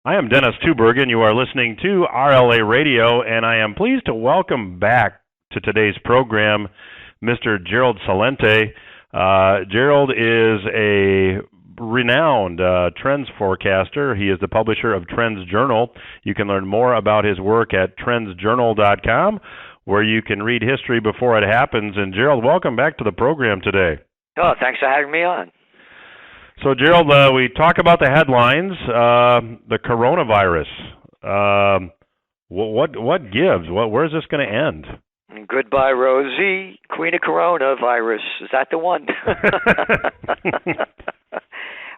I am Dennis Tubbergen. You are listening to RLA Radio, and I am pleased to welcome back to today's program Mr. Gerald Celente. Gerald is a renowned trends forecaster. He is the publisher of Trends Journal. You can learn more about his work at trendsjournal.com, where you can read history before it happens. And Gerald, welcome back to the program today. Oh, thanks for having me on. So, Gerald, we talk about the headlines, the coronavirus. What gives? Where's this going to end? Goodbye, Rosie, Queen of Coronavirus. Is that the one?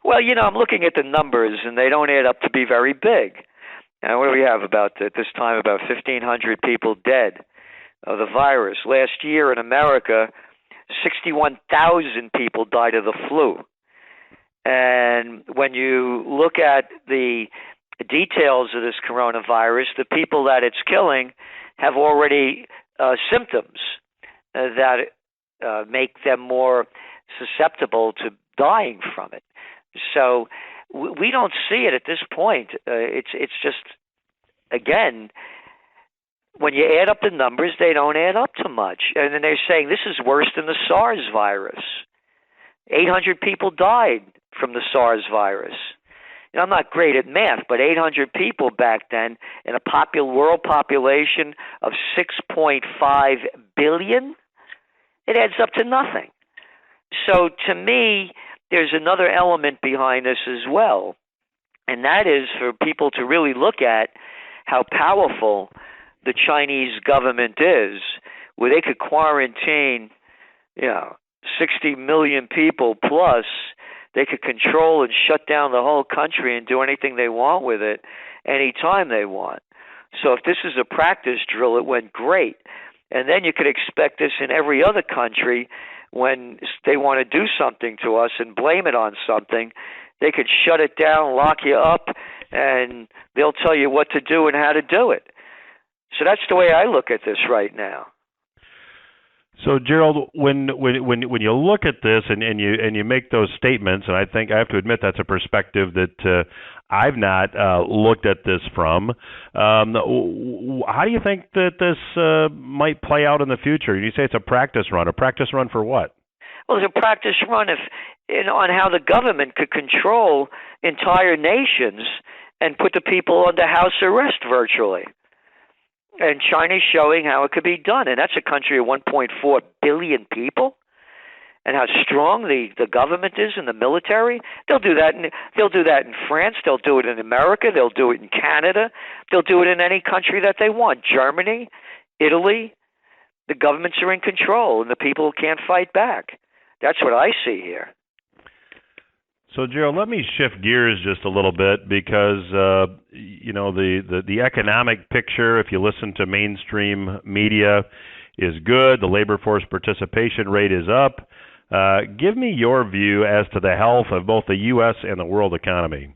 Well, I'm looking at the numbers, and they don't add up to be very big. And what do we have at this time? About 1,500 people dead of the virus. Last year in America, 61,000 people died of the flu. And when you look at the details of this coronavirus, the people that it's killing have already symptoms that make them more susceptible to dying from it. So we don't see it at this point. It's just, again, when you add up the numbers, they don't add up to much. And then they're saying this is worse than the SARS virus. 800 people died from the SARS virus. I'm not great at math, but 800 people back then in a world population of 6.5 billion, it adds up to nothing. So to me, there's another element behind this as well, and that is for people to really look at how powerful the Chinese government is, where they could quarantine, 60 million people plus. They could control and shut down the whole country and do anything they want with it anytime they want. So if this is a practice drill, it went great. And then you could expect this in every other country when they want to do something to us and blame it on something. They could shut it down, lock you up, and they'll tell you what to do and how to do it. So that's the way I look at this right now. So, Gerald, when you look at this and you make those statements, and I think I have to admit that's a perspective that I've not looked at this from. How do you think that this might play out in the future? You say it's a practice run. A practice run for what? Well, it's a practice run on how the government could control entire nations and put the people under house arrest virtually. And China's showing how it could be done. And that's a country of 1.4 billion people. And how strong the government is in the military. They'll do that in France. They'll do it in America. They'll do it in Canada. They'll do it in any country that they want. Germany, Italy. The governments are in control, and the people can't fight back. That's what I see here. So, Gerald, let me shift gears just a little bit because, the economic picture, if you listen to mainstream media, is good. The labor force participation rate is up. Give me your view as to the health of both the U.S. and the world economy.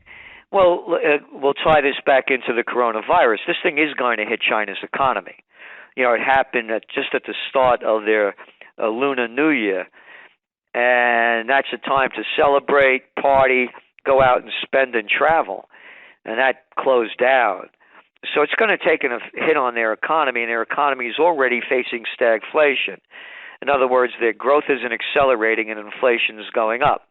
Well, we'll tie this back into the coronavirus. This thing is going to hit China's economy. It happened just at the start of their Lunar New Year. And that's a time to celebrate, party, go out and spend and travel. And that closed down. So it's going to take a hit on their economy, and their economy is already facing stagflation. In other words, their growth isn't accelerating and inflation is going up.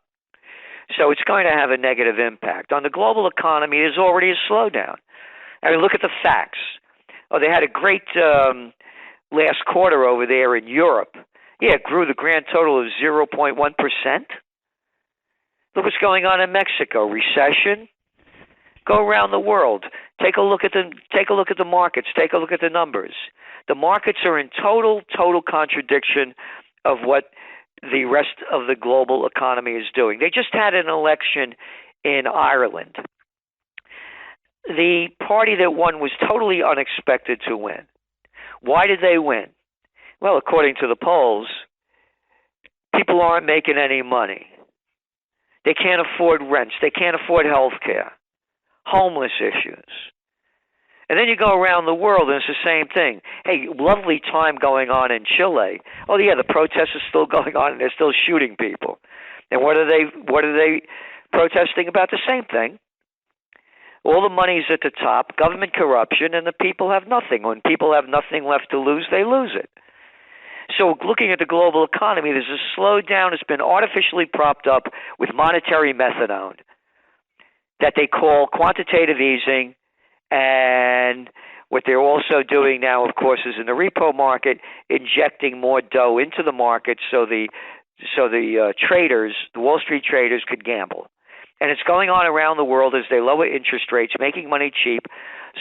So it's going to have a negative impact. On the global economy, there's already a slowdown. I mean, look at the facts. They had a great last quarter over there in Europe. Yeah, it grew the grand total of 0.1%. Look what's going on in Mexico. Recession. Go around the world. Take a look at the markets. Take a look at the numbers. The markets are in total contradiction of what the rest of the global economy is doing. They just had an election in Ireland. The party that won was totally unexpected to win. Why did they win? Well, according to the polls, people aren't making any money. They can't afford rents. They can't afford health care. Homeless issues. And then you go around the world and it's the same thing. Hey, lovely time going on in Chile. Oh yeah, the protests are still going on and they're still shooting people. And what are they protesting about? The same thing. All the money's at the top, government corruption, and the people have nothing. When people have nothing left to lose, they lose it. So looking at the global economy, there's a slowdown. It's been artificially propped up with monetary methadone that they call quantitative easing. And what they're also doing now, of course, is in the repo market, injecting more dough into the market so the traders, the Wall Street traders, could gamble. And it's going on around the world as they lower interest rates, making money cheap,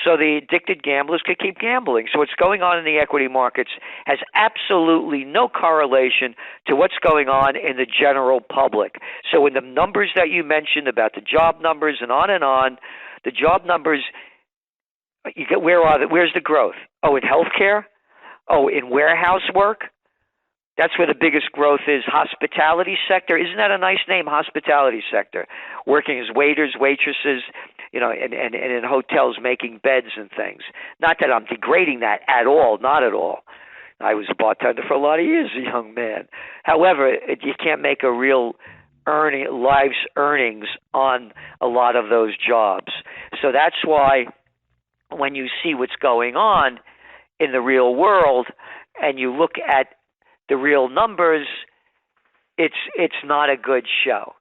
so the addicted gamblers could keep gambling. So what's going on in the equity markets has absolutely no correlation to what's going on in the general public. So in the numbers that you mentioned about the job numbers and on, the job numbers, you get, where's the growth? Oh, in healthcare? Oh, in warehouse work? That's where the biggest growth is. Hospitality sector. Isn't that a nice name, hospitality sector? Working as waiters, waitresses, and in hotels making beds and things. Not that I'm degrading that at all, not at all. I was a bartender for a lot of years, a young man. However, you can't make a real life's earnings on a lot of those jobs. So that's why when you see what's going on in the real world and you look at the real numbers, it's not a good show.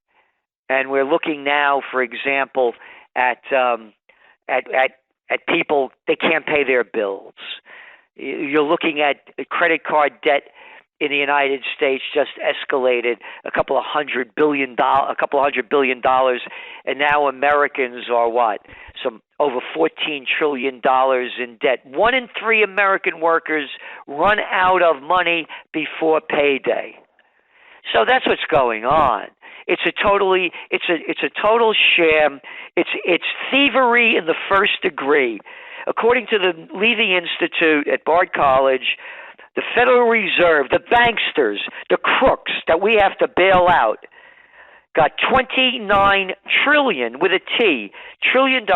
And we're looking now, for example, at people, they can't pay their bills. You're looking at credit card debt in the United States just escalated a couple of $100 billion, and now Americans are what? Some over $14 trillion in debt. 1 in 3 American workers run out of money before payday. So that's what's going on. It's a total sham. It's thievery in the first degree. According to the Levy Institute at Bard College, the Federal Reserve, the banksters, the crooks that we have to bail out, got $29 trillion with a T, $trillion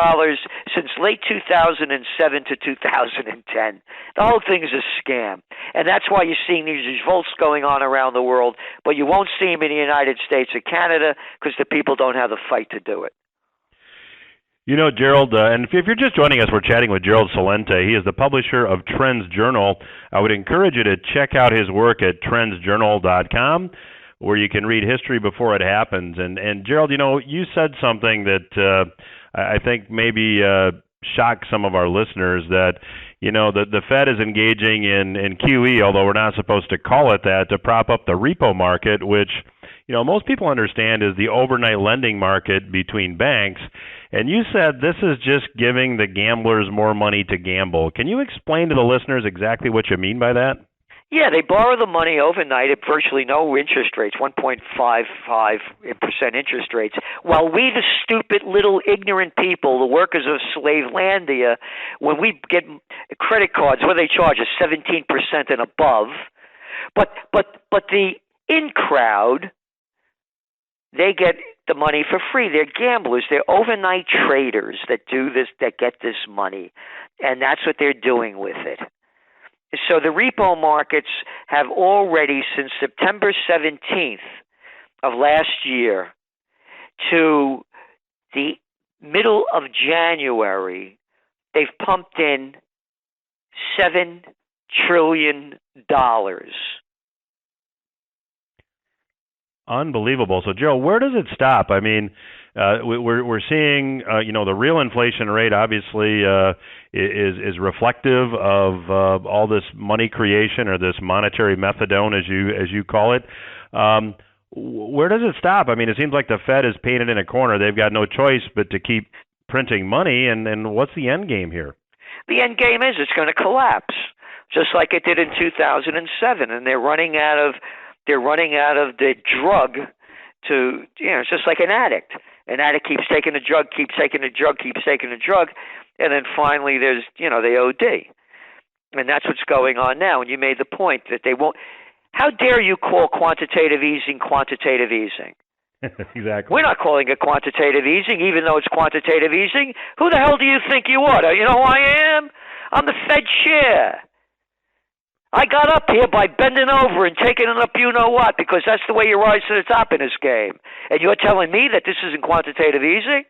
since late 2007 to 2010. The whole thing is a scam. And that's why you're seeing these revolts going on around the world, but you won't see them in the United States or Canada because the people don't have the fight to do it. Gerald, and if you're just joining us, we're chatting with Gerald Celente. He is the publisher of Trends Journal. I would encourage you to check out his work at trendsjournal.com, where you can read history before it happens. And Gerald, you said something that I think maybe shocked some of our listeners, that the Fed is engaging in QE, although we're not supposed to call it that, to prop up the repo market, which most people understand is the overnight lending market between banks. And you said this is just giving the gamblers more money to gamble. Can you explain to the listeners exactly what you mean by that? Yeah, they borrow the money overnight at virtually no interest rates, 1.55% interest rates, while we, the stupid little ignorant people, the workers of Slavelandia, when we get credit cards, what do they charge us? 17% and above. But the in-crowd, they get the money for free. They're gamblers. They're overnight traders that do this, that get this money. And that's what they're doing with it. So the repo markets have already, since September 17th of last year to the middle of January, they've pumped in $7 trillion. Unbelievable. So, Joe, where does it stop? I mean, we're seeing, the real inflation rate obviously is reflective of all this money creation, or this monetary methadone, as you call it. Where does it stop? I mean, it seems like the Fed is painted in a corner. They've got no choice but to keep printing money. And what's the end game here? The end game is it's going to collapse, just like it did in 2007, and they're running out of the drug to, it's just like an addict. An addict keeps taking a drug, keeps taking a drug, and then finally there's, they OD. And that's what's going on now. And you made the point that they won't. How dare you call quantitative easing quantitative easing? Exactly. We're not calling it quantitative easing, even though it's quantitative easing. Who the hell do you think you are? You know who I am? I'm the Fed chair. I got up here by bending over and taking it up you-know-what, because that's the way you rise to the top in this game. And you're telling me that this isn't quantitative easing?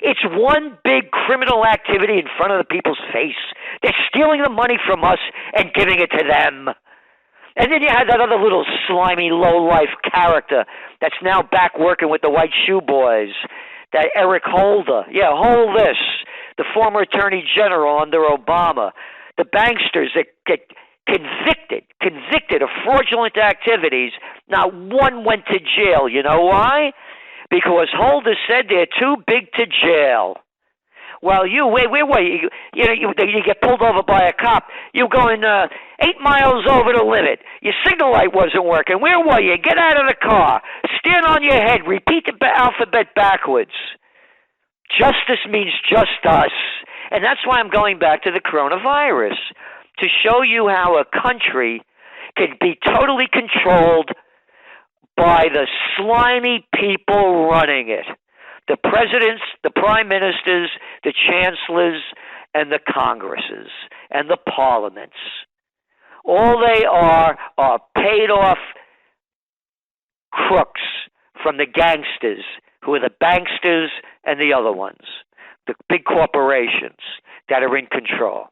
It's one big criminal activity in front of the people's face. They're stealing the money from us and giving it to them. And then you had that other little slimy, low-life character that's now back working with the White Shoe Boys, that Eric Holder. Yeah, Holdis, the former Attorney General under Obama. The banksters that get convicted of fraudulent activities. Not one went to jail. You know why? Because Holder said they're too big to jail. Well, you get pulled over by a cop. You're going 8 miles over the limit. Your signal light wasn't working. Where were you? Get out of the car. Stand on your head. Repeat the alphabet backwards. Justice means just us. And that's why I'm going back to the coronavirus, to show you how a country can be totally controlled by the slimy people running it. The presidents, the prime ministers, the chancellors, and the congresses, and the parliaments. All they are paid off crooks from the gangsters, who are the banksters and the other ones, the big corporations that are in control.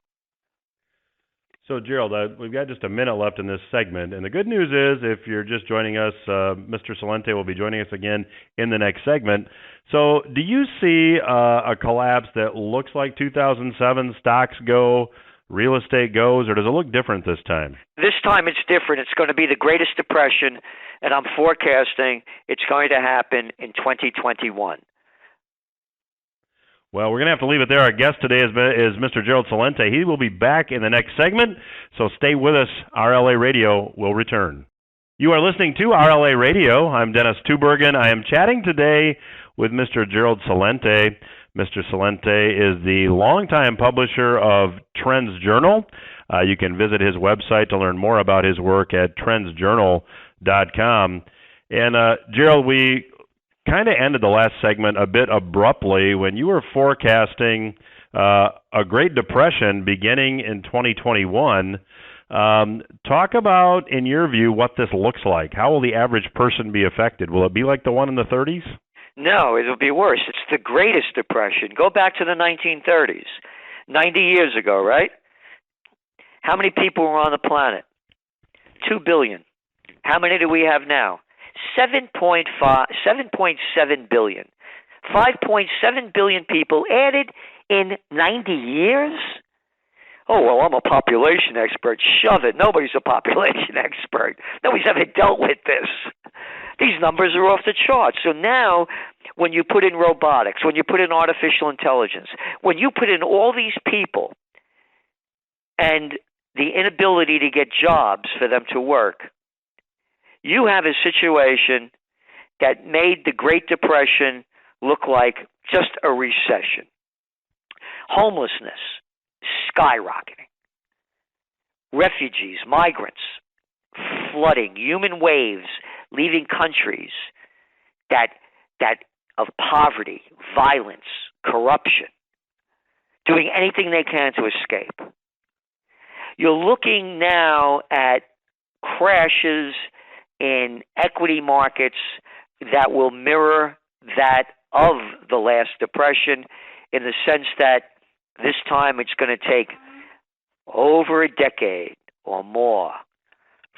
So, Gerald, we've got just a minute left in this segment, and the good news is, if you're just joining us, Mr. Celente will be joining us again in the next segment. So, do you see a collapse that looks like 2007? Stocks go, real estate goes, or does it look different this time? This time it's different. It's going to be the greatest depression, and I'm forecasting it's going to happen in 2021. Well, we're going to have to leave it there. Our guest today is Mr. Gerald Celente. He will be back in the next segment, so stay with us. RLA Radio will return. You are listening to RLA Radio. I'm Dennis Tubbergen. I am chatting today with Mr. Gerald Celente. Mr. Celente is the longtime publisher of Trends Journal. You can visit his website to learn more about his work at trendsjournal.com. And Gerald, we kind of ended the last segment a bit abruptly when you were forecasting a Great Depression beginning in 2021. Talk about, in your view, what this looks like. How will the average person be affected? Will it be like the one in the 30s? No, it'll be worse. It's the greatest depression. Go back to the 1930s, 90 years ago, right? How many people were on the planet? 2 billion. How many do we have now? 7.7 billion. 5.7 billion people added in 90 years? Oh, well, I'm a population expert. Shove it. Nobody's a population expert. Nobody's ever dealt with this. These numbers are off the charts. So now, when you put in robotics, when you put in artificial intelligence, when you put in all these people and the inability to get jobs for them to work, you have a situation that made the Great Depression look like just a recession. Homelessness skyrocketing. Refugees, migrants, flooding, human waves leaving countries that of poverty, violence, corruption, doing anything they can to escape. You're looking now at crashes in equity markets that will mirror that of the last depression, in the sense that this time it's going to take over a decade or more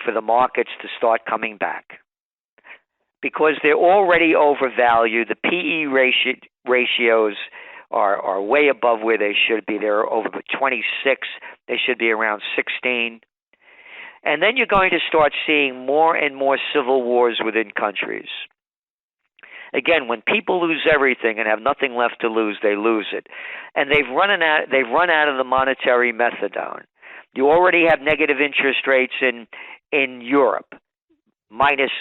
for the markets to start coming back, because they're already overvalued. The PE ratios are way above where they should be. They're over 26. They should be around 16. And then you're going to start seeing more and more civil wars within countries. Again, when people lose everything and have nothing left to lose, they lose it. And they've run out of the monetary methadone. You already have negative interest rates in Europe, minus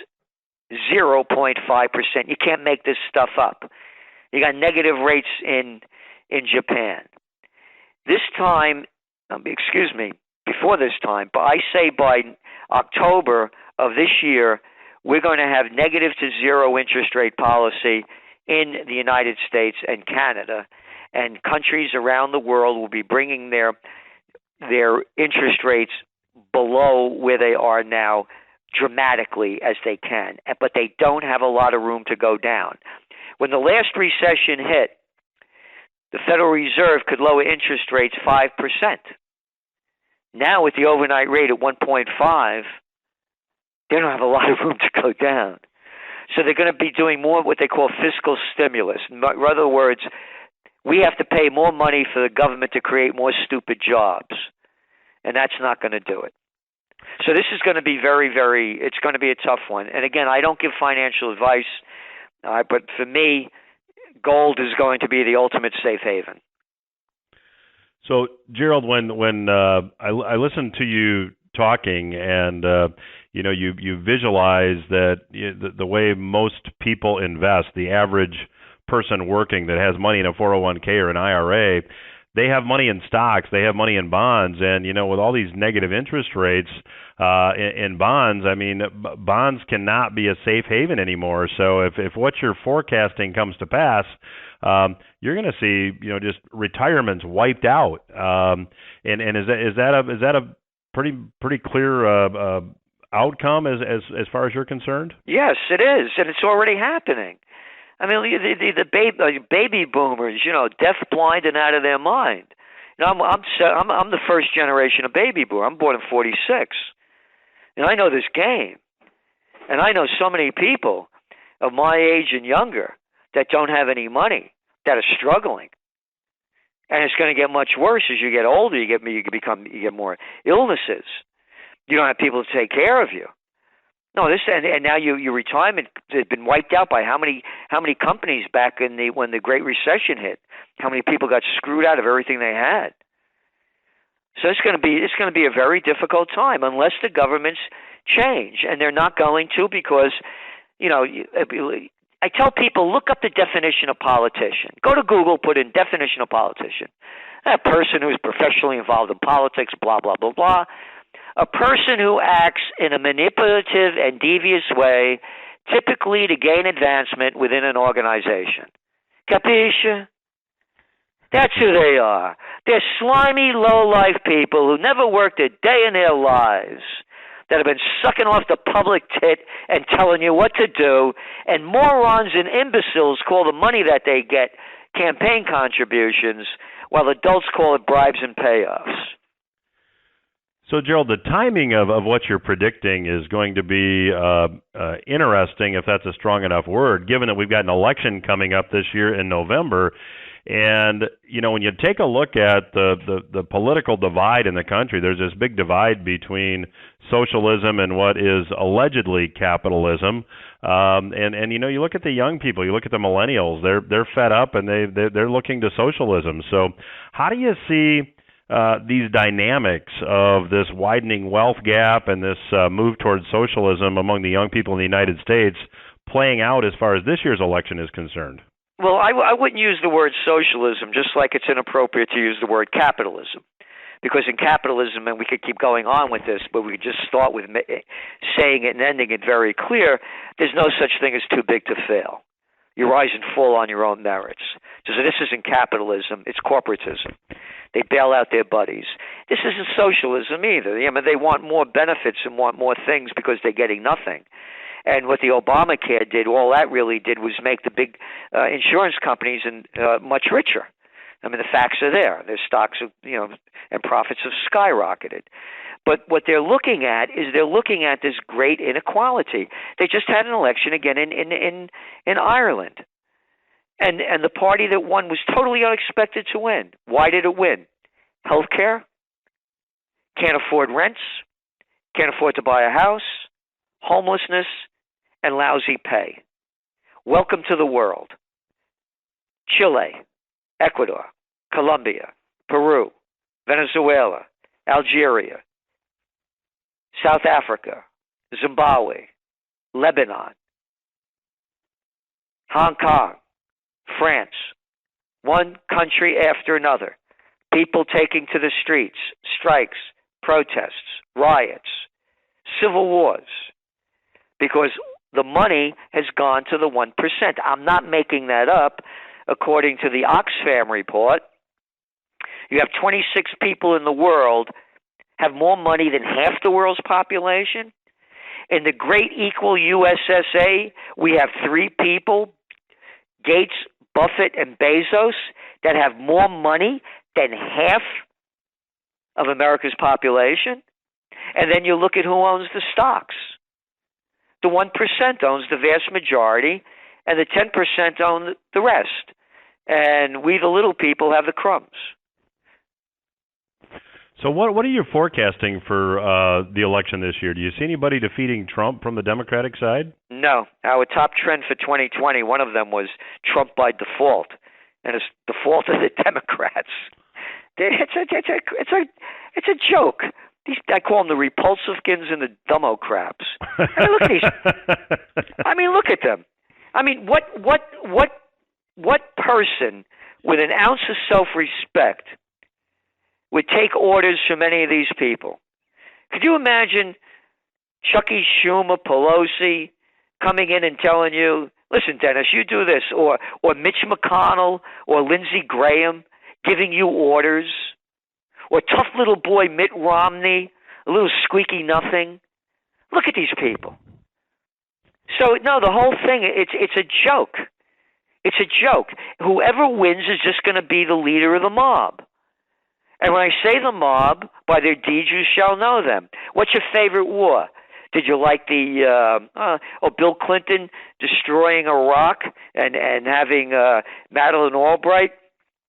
0.5%. You can't make this stuff up. You got negative rates in Japan. This time, before this time, but I say by October of this year, we're going to have negative to zero interest rate policy in the United States and Canada, and countries around the world will be bringing their interest rates below where they are now dramatically as they can, but they don't have a lot of room to go down. When the last recession hit, the Federal Reserve could lower interest rates 5%. Now with the overnight rate at 1.5, they don't have a lot of room to go down. So they're going to be doing more what they call fiscal stimulus. In other words, we have to pay more money for the government to create more stupid jobs. And that's not going to do it. So this is going to be it's going to be a tough one. And again, I don't give financial advice, but for me, gold is going to be the ultimate safe haven. So, Gerald, when I listened to you talking, and you visualize that the way most people invest, the average person working that has money in a 401k or an IRA, they have money in stocks, they have money in bonds, and with all these negative interest rates in bonds, I mean, bonds cannot be a safe haven anymore. So if what you're forecasting comes to pass, you're going to see just retirements wiped out. And is that a pretty clear outcome as far as you're concerned? Yes, it is, and it's already happening. I mean, the baby boomers, deaf, blind, and out of their mind. I'm the first generation of baby boomer. I'm born in '46, and I know this game, and I know so many people of my age and younger that don't have any money, that are struggling, and it's going to get much worse as you get older. You get more illnesses. You don't have people to take care of you. No, and now your retirement has been wiped out by how many companies back when the Great Recession hit? How many people got screwed out of everything they had? So it's going to be a very difficult time unless the governments change, and they're not going to, because I tell people, look up the definition of politician. Go to Google, put in definition of politician. A person who's professionally involved in politics, blah blah blah blah. A person who acts in a manipulative and devious way, typically to gain advancement within an organization. Capisce? That's who they are. They're slimy, low-life people who never worked a day in their lives, that have been sucking off the public tit and telling you what to do, and morons and imbeciles call the money that they get campaign contributions, while adults call it bribes and payoffs. So, Gerald, the timing of what you're predicting is going to be interesting, if that's a strong enough word, given that we've got an election coming up this year in November. And, when you take a look at the political divide in the country, there's this big divide between socialism and what is allegedly capitalism. And you look at the young people, you look at the millennials, they're fed up and they're looking to socialism. So how do you see these dynamics of this widening wealth gap and this move towards socialism among the young people in the United States playing out as far as this year's election is concerned? Well, I wouldn't use the word socialism, just like it's inappropriate to use the word capitalism. Because in capitalism, and we could keep going on with this, but we could just start with saying it and ending it very clear, there's no such thing as too big to fail. You rise and fall on your own merits. So this isn't capitalism, it's corporatism. They bail out their buddies. This isn't socialism either. I mean, they want more benefits and want more things because they're getting nothing. And what the Obamacare did, all that really did was make the big insurance companies much richer. I mean, the facts are there. Their stocks, and profits have skyrocketed. But what they're looking at is this great inequality. They just had an election again in Ireland. And the party that won was totally unexpected to win. Why did it win? Healthcare, can't afford rents, can't afford to buy a house, homelessness, and lousy pay. Welcome to the world. Chile, Ecuador, Colombia, Peru, Venezuela, Algeria, South Africa, Zimbabwe, Lebanon, Hong Kong, France, one country after another, people taking to the streets, strikes, protests, riots, civil wars, because the money has gone to the 1%. I'm not making that up. According to the Oxfam report, you have 26 people in the world have more money than half the world's population. In the great equal USSA, we have 3 people, Gates, Buffett and Bezos that have more money than half of America's population. And then you look at who owns the stocks. The 1% owns the vast majority, and the 10% own the rest. And we, the little people, have the crumbs. So what are you forecasting for the election this year? Do you see anybody defeating Trump from the Democratic side? No. Our top trend for 2020, one of them was Trump by default, and it's the fault of the Democrats. It's a joke. I call them the repulsivekins and the dummocraps. I mean, look at these. I mean, look at them. I mean, what person with an ounce of self-respect would take orders from any of these people? Could you imagine Chucky Schumer, Pelosi coming in and telling you, listen, Dennis, you do this, or Mitch McConnell or Lindsey Graham giving you orders, or tough little boy Mitt Romney, a little squeaky nothing? Look at these people. So, no, the whole thing, it's a joke. It's a joke. Whoever wins is just going to be the leader of the mob. And when I say the mob, by their deeds you shall know them. What's your favorite war? Did you like the Bill Clinton destroying Iraq and having Madeleine Albright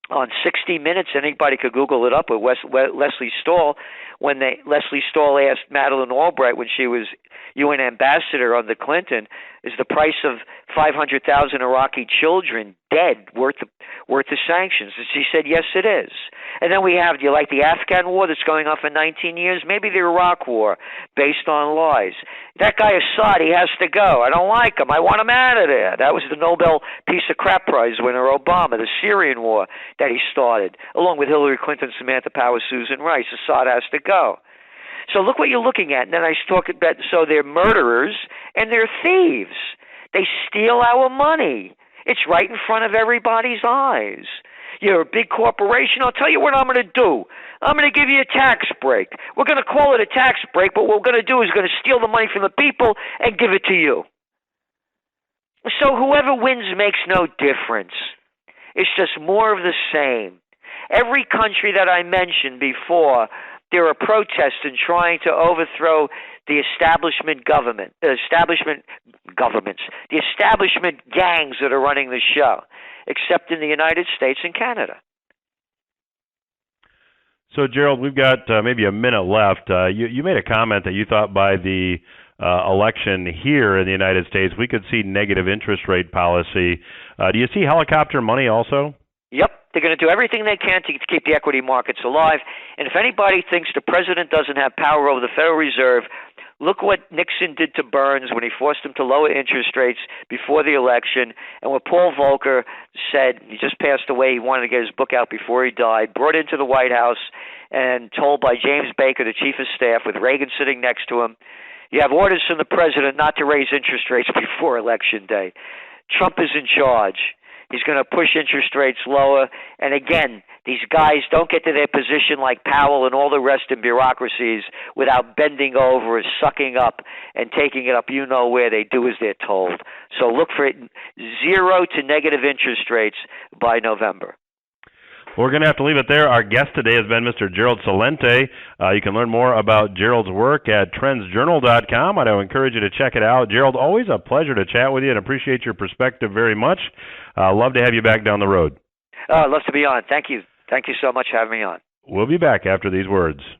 on 60 Minutes? Anybody could Google it up with Leslie Stahl. When Leslie Stahl asked Madeleine Albright when she was UN ambassador under Clinton, is the price of 500,000 Iraqi children dead worth the sanctions? And she said, yes, it is. And then we have, do you like the Afghan war that's going on for 19 years? Maybe the Iraq war based on lies. That guy Assad, he has to go. I don't like him. I want him out of there. That was the Nobel Peace of Crap Prize winner, Obama, the Syrian war that he started, along with Hillary Clinton, Samantha Power, Susan Rice. Assad has to go. So look what you're looking at. And then I talk about, so they're murderers and they're thieves. They steal our money. It's right in front of everybody's eyes. You're a big corporation. I'll tell you what I'm going to do. I'm going to give you a tax break. We're going to call it a tax break, but what we're going to do is going to steal the money from the people and give it to you. So whoever wins makes no difference. It's just more of the same. Every country that I mentioned before, there are protests and trying to overthrow the establishment governments, the establishment gangs that are running the show, except in the United States and Canada. So, Gerald, we've got maybe a minute left. You made a comment that you thought by the election here in the United States, we could see negative interest rate policy. Do you see helicopter money also? Yep. They're going to do everything they can to keep the equity markets alive. And if anybody thinks the president doesn't have power over the Federal Reserve, look what Nixon did to Burns when he forced him to lower interest rates before the election, and what Paul Volcker said, he just passed away, he wanted to get his book out before he died, brought into the White House and told by James Baker, the chief of staff, with Reagan sitting next to him, you have orders from the president not to raise interest rates before Election Day. Trump is in charge. He's going to push interest rates lower. And again, these guys don't get to their position like Powell and all the rest in bureaucracies without bending over and sucking up and taking it up. You know where they do as they're told. So look for it 0 to negative interest rates by November. We're going to have to leave it there. Our guest today has been Mr. Gerald Celente. You can learn more about Gerald's work at trendsjournal.com. I'd encourage you to check it out. Gerald, always a pleasure to chat with you and appreciate your perspective very much. Love to have you back down the road. Love to be on. Thank you. Thank you so much for having me on. We'll be back after these words.